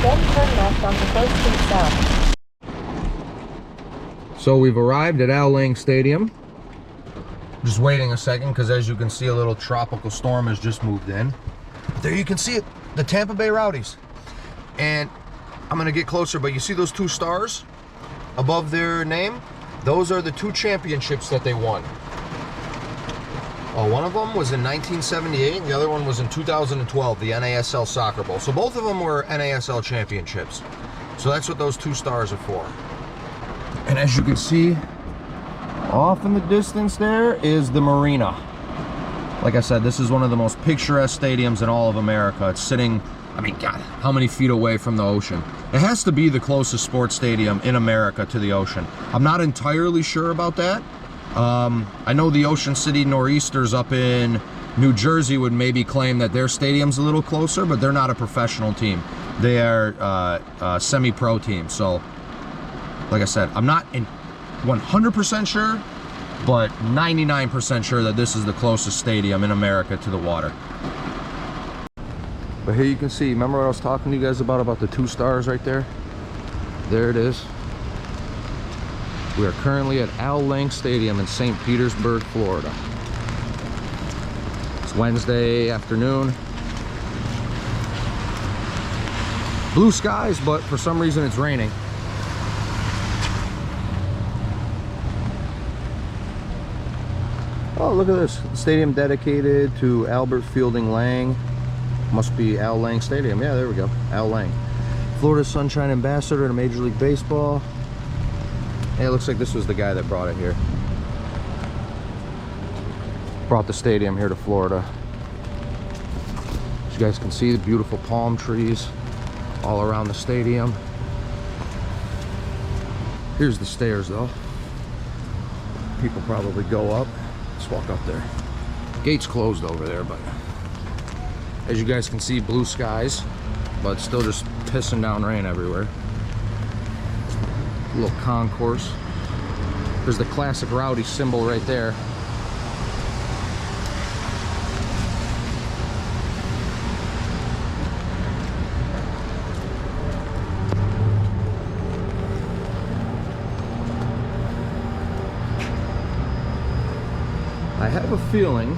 then turn left onto First Street South. So we've arrived at Al Lang Stadium. Just waiting a second because as you can see, a little tropical storm has just moved in. There you can see it, the Tampa Bay Rowdies. And I'm gonna get closer, but you see those two stars above their name? Those are the two championships that they won. One of them was in 1978, and the other one was in 2012, the NASL Soccer Bowl. So both of them were NASL championships. So that's what those two stars are for. And as you can see, off in the distance there is the marina. Like I said, this is one of the most picturesque stadiums in all of America. It's sitting, I mean, God, how many feet away from the ocean? It has to be the closest sports stadium in America to the ocean. I'm not entirely sure about that. I know the Ocean City Nor'easters up in New Jersey would maybe claim that their stadium's a little closer, but they're not a professional team. They are a semi-pro team. So, like I said, I'm not 100% sure, but 99% sure that this is the closest stadium in America to the water. But here you can see, remember what I was talking to you guys about the two stars right there? There it is. We are currently at Al Lang Stadium in St. Petersburg, Florida. It's Wednesday afternoon. Blue skies, but for some reason it's raining. Oh, look at this. Stadium dedicated to Albert Fielding Lang. Must be Al Lang Stadium. Yeah, there we go. Al Lang. Florida Sunshine Ambassador to Major League Baseball. Hey, it looks like this was the guy that brought it here. Brought the stadium here to Florida. As you guys can see, the beautiful palm trees all around the stadium. Here's the stairs though. People probably go up. Let's walk up there. Gate's closed over there, but as you guys can see, blue skies, but still just pissing down rain everywhere. A little concourse. There's the classic Rowdy symbol right there. I have a feeling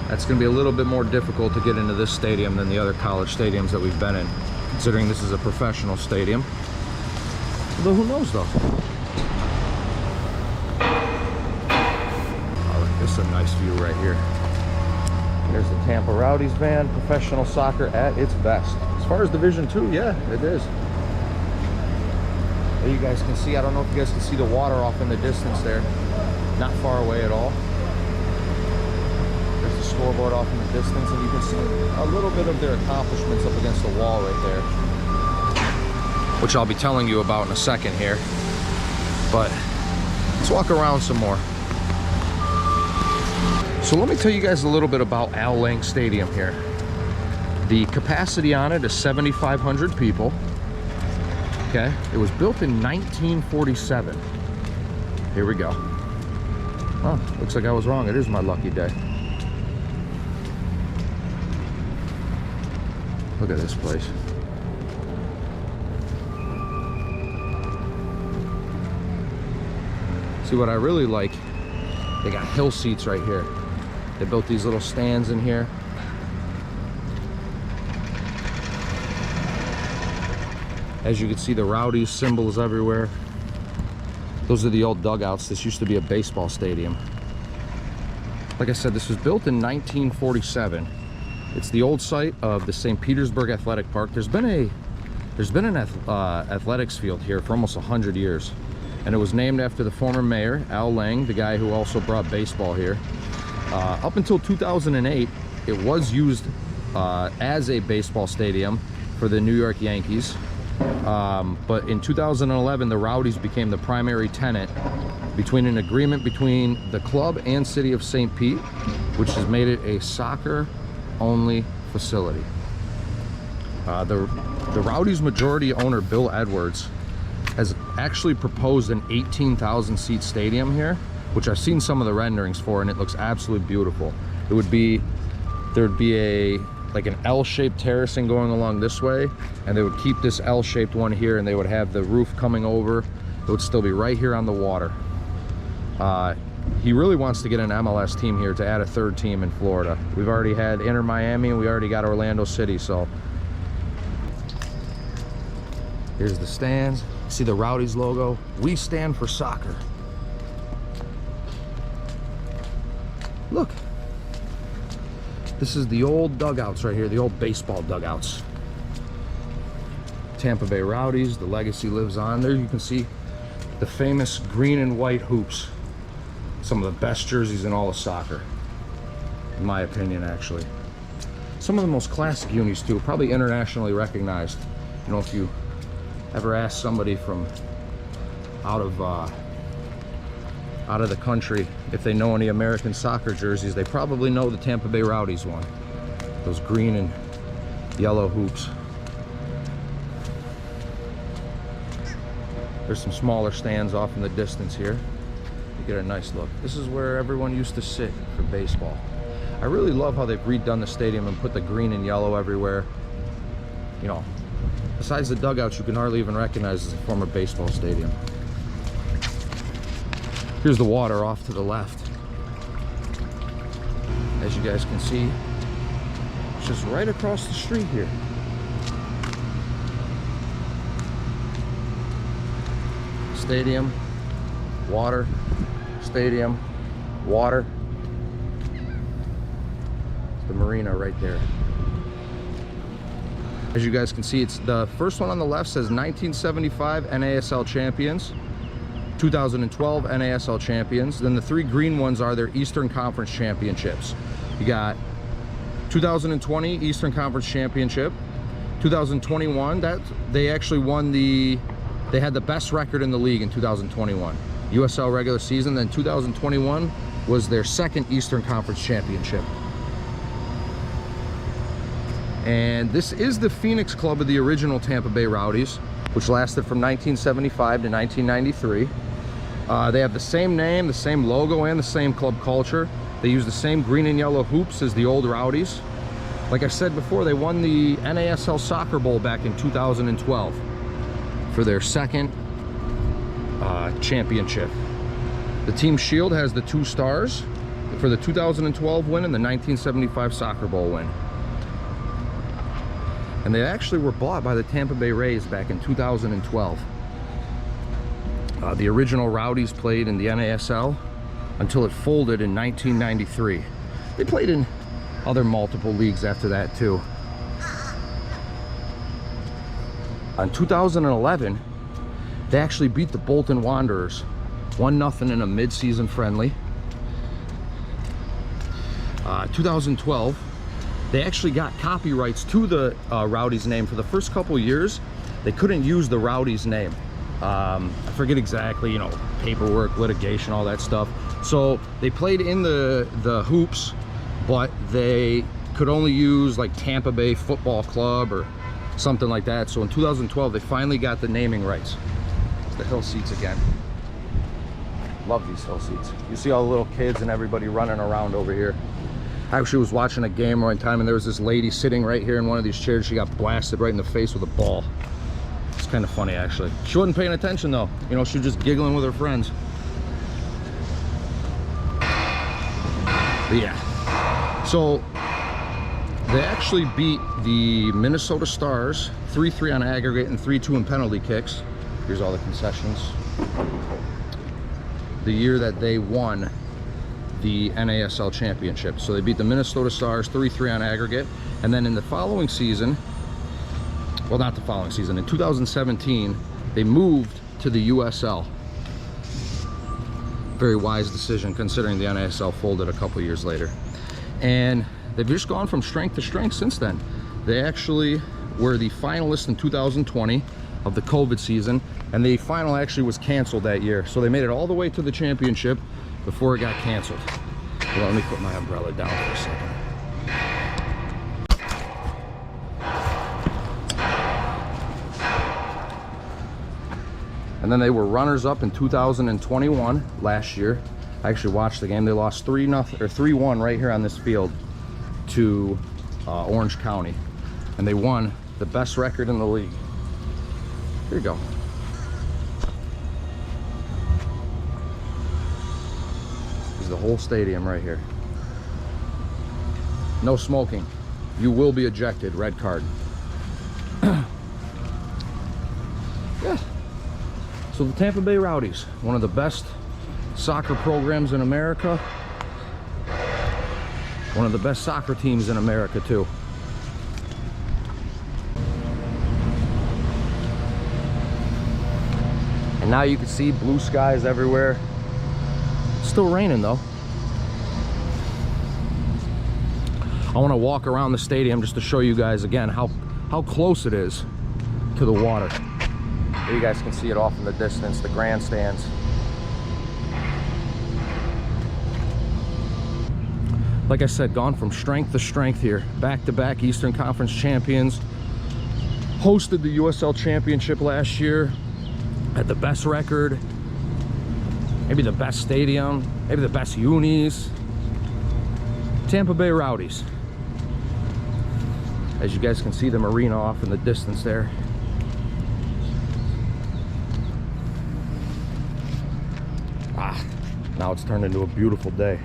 that's going to be a little bit more difficult to get into this stadium than the other college stadiums that we've been in, considering this is a professional stadium. Although who knows though? Oh, look, this is a nice view right here. There's the Tampa Rowdies van, professional soccer at its best. As far as Division II, yeah, it is. There you guys can see, I don't know if you guys can see the water off in the distance there. Not far away at all. There's the scoreboard off in the distance, and you can see a little bit of their accomplishments up against the wall right there, which I'll be telling you about in a second here. But let's walk around some more. So let me tell you guys a little bit about Al Lang Stadium here. The capacity on it is 7,500 people. Okay, it was built in 1947. Here we go. Oh, looks like I was wrong. It is my lucky day. Look at this place. See, what I really like, they got hill seats right here. They built these little stands in here. As you can see, the Rowdies symbols everywhere. Those are the old dugouts. This used to be a baseball stadium. Like I said, this was built in 1947. It's the old site of the St. Petersburg Athletic Park. There's been an athletics field here for almost 100 years. And it was named after the former mayor, Al Lang, the guy who also brought baseball here. Up until 2008, it was used as a baseball stadium for the New York Yankees. But in 2011, the Rowdies became the primary tenant between an agreement between the club and city of St. Pete, which has made it a soccer-only facility. The Rowdies' majority owner, Bill Edwards, has actually proposed an 18,000 seat stadium here, which I've seen some of the renderings for, and it looks absolutely beautiful. There'd be a like an L-shaped terracing going along this way, and they would keep this L-shaped one here, and they would have the roof coming over. It would still be right here on the water. He really wants to get an MLS team here to add a third team in Florida. We've already had Inter Miami, and we already got Orlando City, so. Here's the stands. See the Rowdies logo? We stand for soccer. Look. This is the old dugouts right here, the old baseball dugouts. Tampa Bay Rowdies, the legacy lives on. There you can see the famous green and white hoops. Some of the best jerseys in all of soccer, in my opinion, actually. Some of the most classic unis too, probably internationally recognized. You know, if you ever ask somebody from out of the country if they know any American soccer jerseys, they probably know the Tampa Bay Rowdies one. Those green and yellow hoops. There's some smaller stands off in the distance here. You get a nice look. This is where everyone used to sit for baseball. I really love how they've redone the stadium and put the green and yellow everywhere. You know, besides the dugouts, you can hardly even recognize as a former baseball stadium. Here's the water off to the left. As you guys can see, it's just right across the street here. Stadium, water, stadium, water. It's the marina right there. As you guys can see, it's the first one on the left says 1975 NASL champions, 2012 NASL champions. Then the three green ones are their Eastern Conference championships. You got 2020 Eastern Conference championship, 2021 that they actually won they had the best record in the league in 2021 USL regular season. Then 2021 was their second Eastern Conference championship. And this is the Phoenix club of the original Tampa Bay Rowdies, which lasted from 1975 to 1993. They have the same name, the same logo, and the same club culture. They use the same green and yellow hoops as the old Rowdies. Like I said before, they won the NASL Soccer Bowl back in 2012 for their second championship. The team shield has the 2 stars for the 2012 win and the 1975 Soccer Bowl win. And they actually were bought by the Tampa Bay Rays back in 2012. The original Rowdies played in the NASL until it folded in 1993. They played in other multiple leagues after that too. In 2011, they actually beat the Bolton Wanderers 1-0 in a mid-season friendly. 2012, they actually got copyrights to the Rowdies name. For the first couple years, they couldn't use the Rowdies name. I forget exactly, you know, paperwork, litigation, all that stuff. So they played in the hoops, but they could only use like Tampa Bay Football Club or something like that. So in 2012, they finally got the naming rights. It's the hill seats again. Love these hill seats. You see all the little kids and everybody running around over here. I actually was watching a game one time, and there was this lady sitting right here in one of these chairs. She got blasted right in the face with a ball. It's kind of funny, actually. She wasn't paying attention though. You know, she was just giggling with her friends. But yeah, so they actually beat the Minnesota Stars 3-3 on aggregate and 3-2 in penalty kicks. Here's all the concessions. The year that they won the NASL championship. So they beat the Minnesota Stars 3-3 on aggregate. And then in the following season, well, not the following season, in 2017, they moved to the USL. Very wise decision considering the NASL folded a couple years later. And they've just gone from strength to strength since then. They actually were the finalists in 2020 of the COVID season, and the final actually was canceled that year. So they made it all the way to the championship before it got canceled. Well, let me put my umbrella down for a second. And then they were runners-up in 2021 last year. I actually watched the game. They lost 3-1 right here on this field to Orange County, and they won the best record in the league. Here you go. This is the whole stadium right here. No smoking. You will be ejected. Red card. Yeah. So the Tampa Bay Rowdies, one of the best soccer programs in America. One of the best soccer teams in America too. And now you can see blue skies everywhere. It's still raining though. I want to walk around the stadium just to show you guys again how close it is to the water. Here you guys can see it off in the distance, the grandstands. Like I said, gone from strength to strength here. Back-to-back Eastern Conference champions. Hosted the USL Championship last year. Had the best record. Maybe the best stadium. Maybe the best unis. Tampa Bay Rowdies. As you guys can see, the marina off in the distance there. Now it's turned into a beautiful day.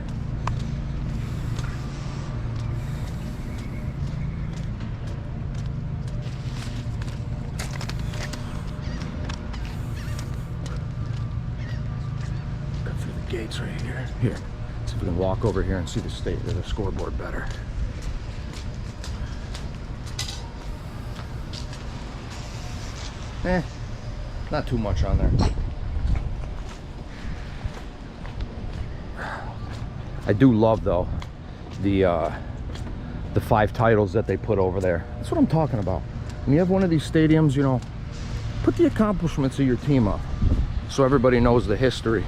Cut through the gates right here. Here, see if we can walk over here and see the scoreboard better. Not too much on there. I do love though the 5 titles that they put over there. That's what I'm talking about. When you have one of these stadiums, you know, put the accomplishments of your team up so everybody knows the history.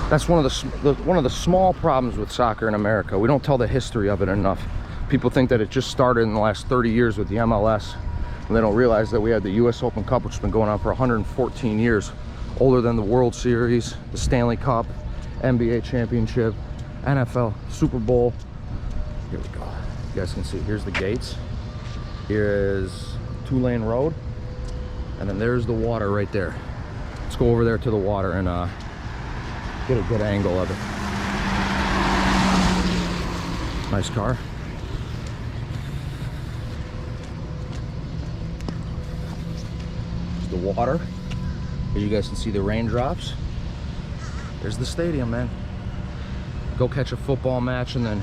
That's one of the small problems with soccer in America. We don't tell the history of it enough. People think that it just started in the last 30 years with the MLS, and they don't realize that we had the US Open Cup, which has been going on for 114 years, older than the World Series, the Stanley Cup, NBA championship, NFL, Super Bowl. Here we go. You guys can see, here's the gates. Here is 2-lane road. And then there's the water right there. Let's go over there to the water and get a good angle of it. Nice car. The water. Here you guys can see the raindrops. There's the stadium, man. Go catch a football match and then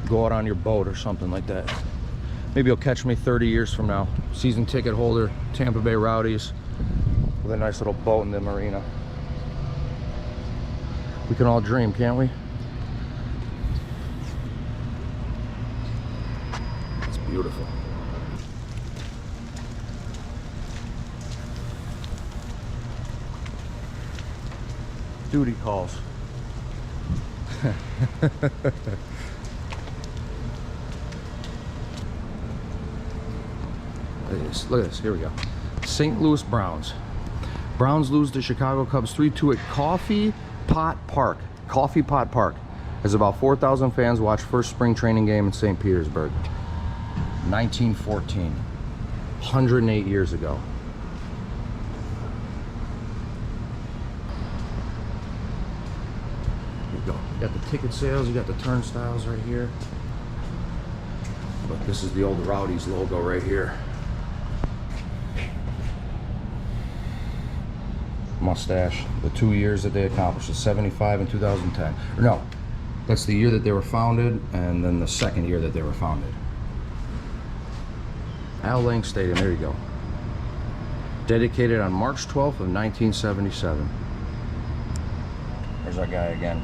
go out on your boat or something like that. Maybe you'll catch me 30 years from now. Season ticket holder, Tampa Bay Rowdies, with a nice little boat in the marina. We can all dream, can't we? It's beautiful. Duty calls. Look at this, here we go. St. Louis Browns. Browns lose to Chicago Cubs 3-2 at Coffee Pot Park. Coffee Pot Park. As about 4,000 fans watch first spring training game in St. Petersburg. 1914. 108 years ago. You got the ticket sales, you got the turnstiles right here. But this is the old Rowdies logo right here. Mustache. The 2 years that they accomplished, the 75 and 2010. Or no, that's the year that they were founded, and then the second year that they were founded. Al Lang Stadium, there you go. Dedicated on March 12th of 1977. There's our guy again.